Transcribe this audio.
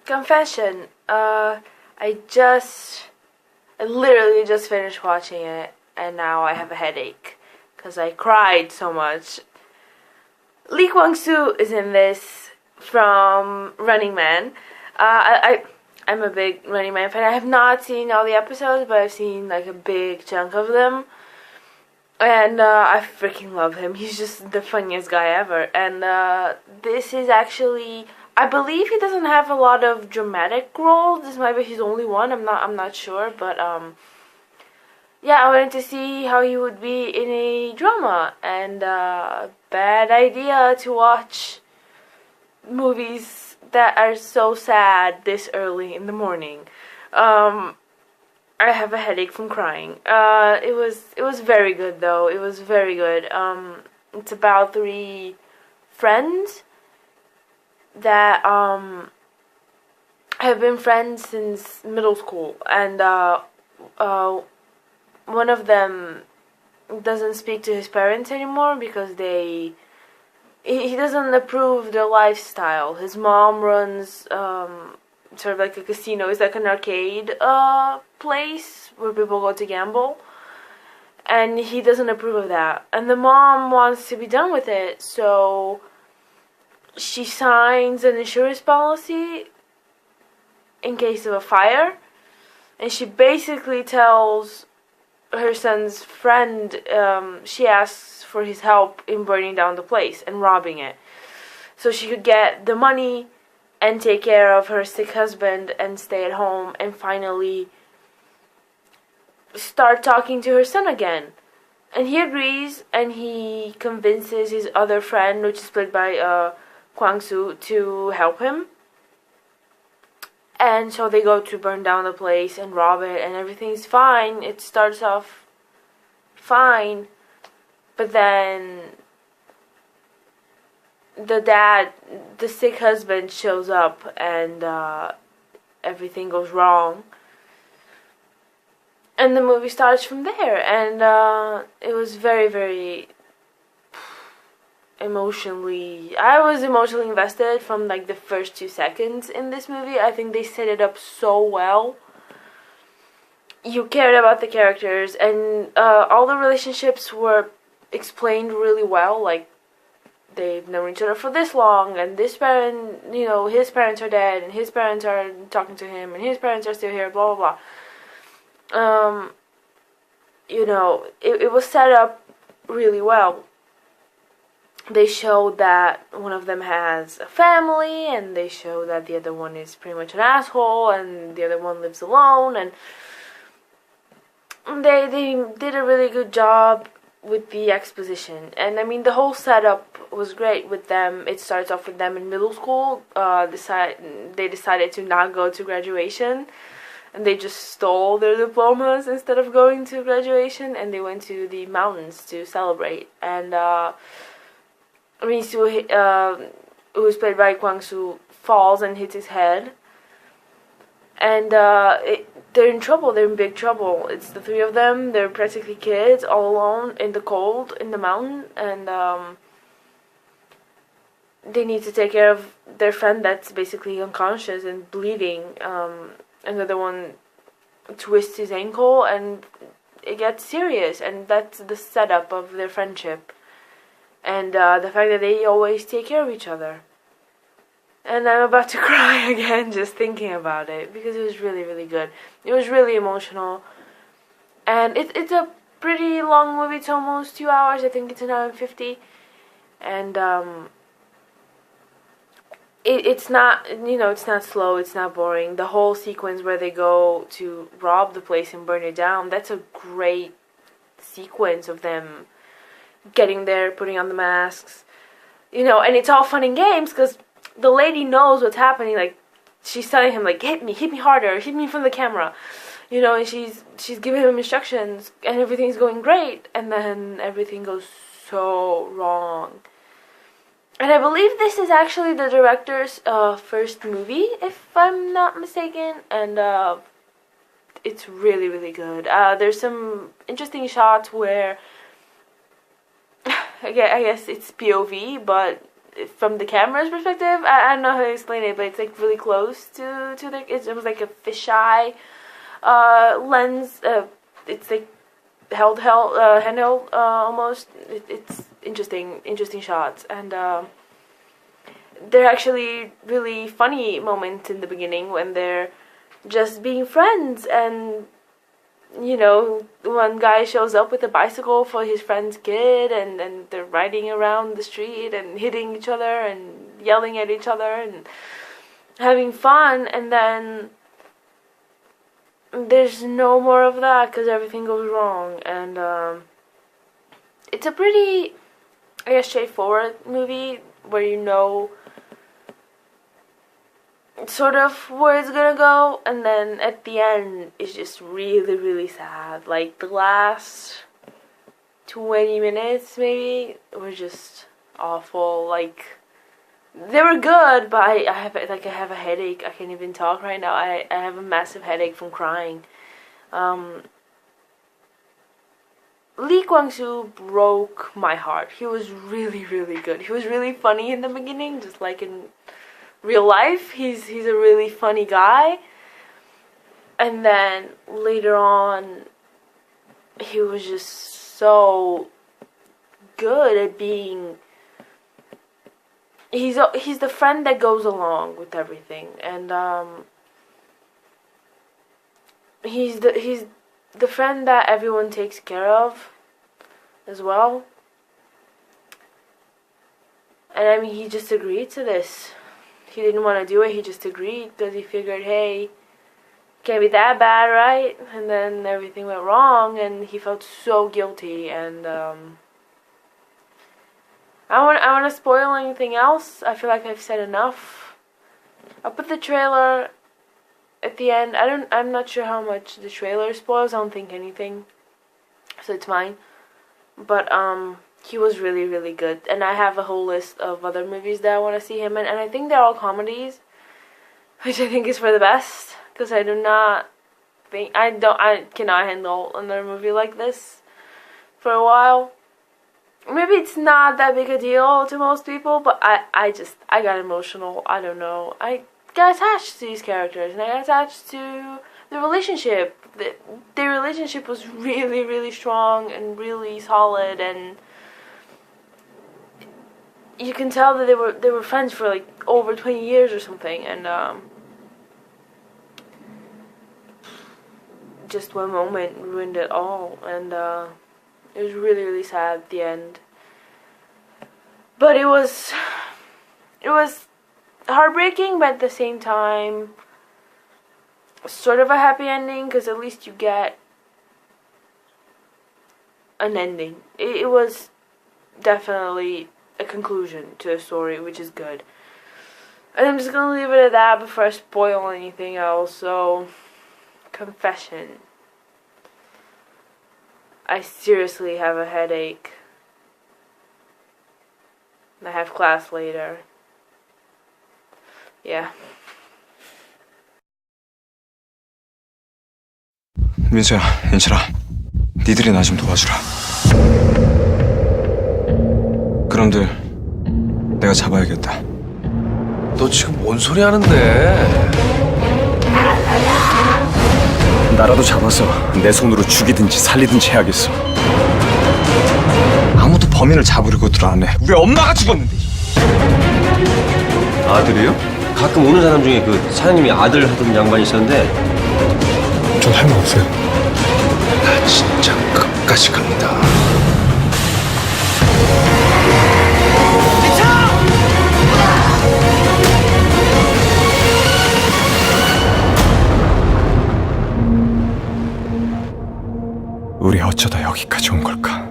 Confession. I literally just finished watching it, and now I have a headache because I cried so much. Lee Kwang-soo is in this from Running Man. I'm a big Running Man fan. I have not seen all the episodes, but I've seen like a big chunk of them. And I freaking love him. He's just the funniest guy ever. And this is actually, I believe he doesn't have a lot of dramatic roles. This might be his only one. I'm not sure, but yeah, I wanted to see how he would be in a drama. And bad idea to watch movies that are so sad this early in the morning. I have a headache from crying. It was very good though. It was very good. It's about three friends that have been friends since middle school, and one of them doesn't speak to his parents anymore because he doesn't approve their lifestyle. His mom runs sort of like a casino. It's like an arcade place where people go to gamble, and he doesn't approve of that. And the mom wants to be done with it, so she signs an insurance policy in case of a fire, and she basically tells her son's friend, she asks for his help in burning down the place and robbing it, so she could get the money and take care of her sick husband and stay at home and finally start talking to her son again. And he agrees, and he convinces his other friend, which is played by Kwang-soo, to help him. And so they go to burn down the place and rob it, and everything's fine. It starts off fine, but then the sick husband shows up, and everything goes wrong. And the movie starts from there, and it was very, very I was emotionally invested from like the first 2 seconds in this movie. I think they set it up so well. You cared about the characters, and all the relationships were explained really well. Like, they've known each other for this long, and this parent, his parents are dead, and his parents are talking to him, and his parents are still here, blah, blah, blah. It was set up really well. They showed that one of them has a family, and they show that the other one is pretty much an asshole, and the other one lives alone, and they did a really good job with the exposition. And I mean, the whole setup was great with them. It starts off with them in middle school. They decided to not go to graduation, and they just stole their diplomas instead of going to graduation, and they went to the mountains to celebrate. And Min-soo, who is played by Kwang-soo, falls and hits his head. And they're in trouble. They're in big trouble. It's the three of them. They're practically kids, all alone in the cold, in the mountain. And they need to take care of their friend that's basically unconscious and bleeding. Another one twists his ankle, and it gets serious. And that's the setup of their friendship. And the fact that they always take care of each other. And I'm about to cry again just thinking about it, because it was really, really good. It was really emotional. And it's a pretty long movie. It's almost 2 hours. I think it's an hour and 50. And it's not, it's not slow. It's not boring. The whole sequence where they go to rob the place and burn it down, that's a great sequence of them getting there, putting on the masks, and it's all fun and games because the lady knows what's happening. Like, she's telling him, like, hit me harder, hit me from the camera, and she's giving him instructions, and everything's going great, and then everything goes so wrong. And I believe this is actually the director's first movie, if I'm not mistaken, and it's really, really good. There's some interesting shots where I guess it's POV, but from the camera's perspective. I don't know how to explain it, but it's like really close to the. It was like a fisheye lens. It's like handheld almost. It's interesting shots, and they're actually really funny moments in the beginning when they're just being friends, and one guy shows up with a bicycle for his friend's kid, and they're riding around the street and hitting each other and yelling at each other and having fun, and then there's no more of that because everything goes wrong. And it's a pretty, I guess, straightforward movie where sort of where it's gonna go, and then at the end it's just really, really sad. Like the last 20 minutes maybe were just awful. Like they were good, but I have a headache. I can't even talk right now. I have a massive headache from crying. Lee Kwang-soo broke my heart. He was really, really good. He was really funny in the beginning, just like in real life. He's a really funny guy. And then later on, he was just so good at being. He's the friend that goes along with everything, and he's the friend that everyone takes care of as well. And I mean, he just agreed to this. He didn't want to do it, he just agreed because he figured, hey, can't be that bad, right? And then everything went wrong, and he felt so guilty. And I want to spoil anything else. I feel like I've said enough. I'll put the trailer at the end. I'm not sure how much the trailer spoils. I don't think anything, so it's fine. But he was really, really good, and I have a whole list of other movies that I want to see him in, and I think they're all comedies, which I think is for the best, because I cannot handle another movie like this for a while. Maybe it's not that big a deal to most people, but I got emotional. I don't know. I got attached to these characters, and I got attached to the relationship. Their relationship was really, really strong and really solid, and you can tell that they were friends for like over 20 years or something, and just one moment ruined it all, and it was really, really sad at the end. But it was heartbreaking, but at the same time sort of a happy ending, because at least you get an ending. It was definitely a conclusion to a story, which is good. And I'm just gonna leave it at that before I spoil anything else. So, confession. I seriously have a headache. I have class later. Yeah. 민수야, 인철아, 니들이 나 좀 도와주라. 그놈들 내가 잡아야겠다. 너 지금 뭔 소리 하는데? 나라도 잡아서 내 손으로 죽이든지 살리든지 해야겠어. 아무도 범인을 잡으려고들 안 해. 우리 엄마가 죽었는데. 아들이요? 가끔 오는 사람 중에 그 사장님이 아들 하던 양반이 있었는데 전 할 말 없어요. 나 진짜 끝까지 간다. 우리 어쩌다 여기까지 온 걸까?